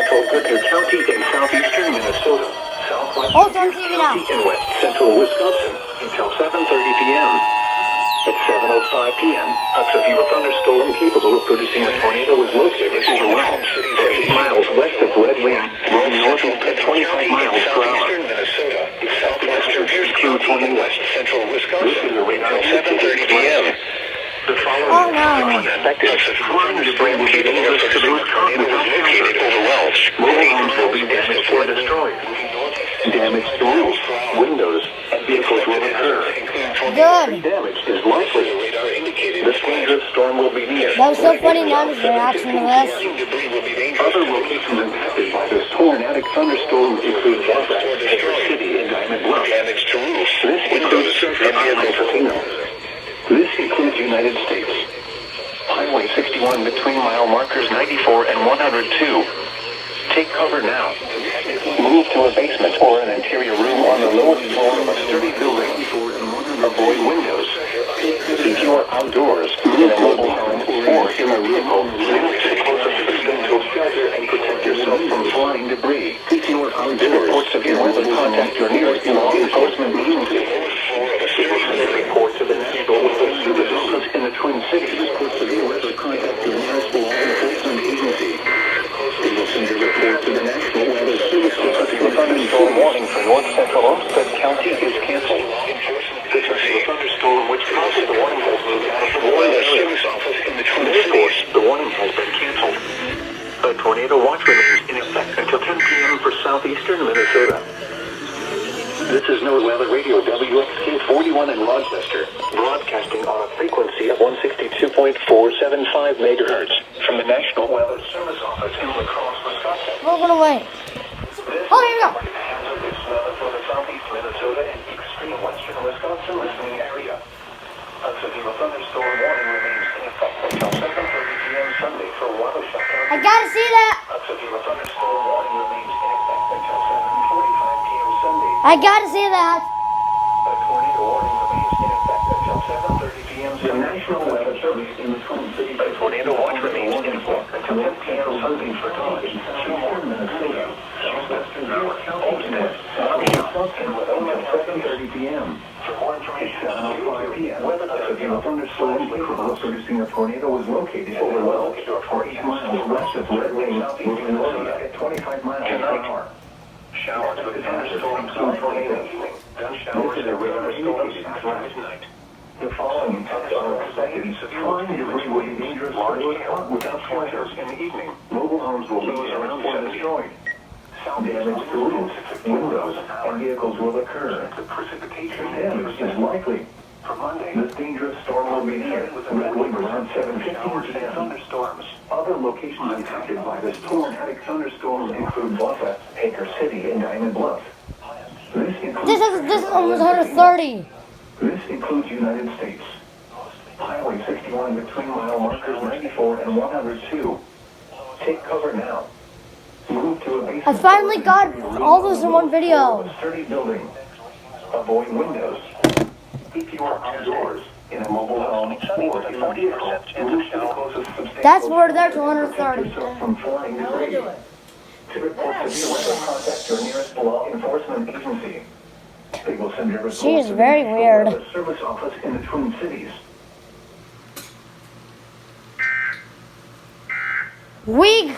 central Goodyear County in southeastern Minnesota, southwestern County and west central Wisconsin until 7:30 p.m. At 7:05 p.m., a severe thunderstorm capable of producing a tornado was located overwhelmed 8 miles west of Red Wing, blowing northeast at 25 miles per hour. Minnesota, southwestern include west central Wisconsin until 7:30 p.m. The following expected flying debris will be dangerous to the tornado was located overwhelmed. Mobile homes will be damaged or destroyed. Damage to roofs, windows, and vehicles will occur. Good. Damage is likely. This dangerous storm will be near. That was so funny now his reaction to this. Other locations impacted by this tornadic thunderstorm include Baker City and Diamond Bluff. Damage to roofs. This includes Casino. This includes United States. Highway 61 between mile markers 94 and 102. Take cover now. Move to a basement or an interior room on the lowest floor of a sturdy building. Avoid windows. If you are outdoors, in a mobile home, or in a vehicle, stay closest to the central shelter and protect yourself from flying debris. If you are outdoors, report severe weather, contact your nearest law enforcement agency. Report to the National Weather Service office in the Twin Cities. Report severe weather, contact your nearest law enforcement agency. They will send a report to the National Weather Service office. The thunderstorm warning for north central Olmsted County is canceled. This is a thunderstorm which causes the warning has moved out of the Weather Service office in the Twin Cities. The warning has been canceled. A tornado watch remains in effect until 10 p.m. for southeastern Minnesota. This is NOAA Weather Radio WXK 41 in Rochester, broadcasting on a frequency of 162.475 megahertz from the National Weather Service office in La Crosse, Wisconsin. Moving away. Oh, here we go. This weather for the southeast Minnesota and extreme western Wisconsin listening area. A severe thunderstorm warning remains in effect until 7:30 p.m. Sunday for Waukesha County. I gotta see that. A severe thunderstorm warning remains in effect until 7:45 p.m. Sunday. I gotta see that. A tornado warning remains in effect until 7:30 p.m. The National Weather Service in the Twin Cities. A tornado watch remains in effect until 10 p.m. Sunday for Dodge, Seymour, Minnesota, southwestern York County, Wisconsin, with only 7:30 p.m. For more information, 7:05 p.m. Weather severe thunderstorm capable of producing a tornado was located overwhelmed 48 miles west of Red Wing, southeast Minnesota, at 25 miles per hour. Showers with thunderstorms and tornadoes. Gun showers and thunderstorms after midnight. The following tests are expected. Flying debris will be dangerous without shelters in the evening. Mobile homes will be around or destroyed. Damage to roofs, windows, and vehicles will occur. Precipitation damage is likely. For Monday, this dangerous storm will be near Red Wing around 7:15 p.m. Thunderstorms. Other locations impacted by this tornadic thunderstorm include Bluff, Baker City, and Diamond Bluff. This is almost 130. This includes United States. Highway 61 between mile markers 94 and 102. Take cover now. Move to a basement. I finally got all those in one video. A sturdy building. Avoid windows. If you are outdoors in a mobile home or in a vehicle, move to the closest substation. That's where they're to 130. Protect yourself from flying debris. To report severe weather, contact your nearest law enforcement agency. They will send your report She is to the very National weird. Weather Service office in the Twin Cities. We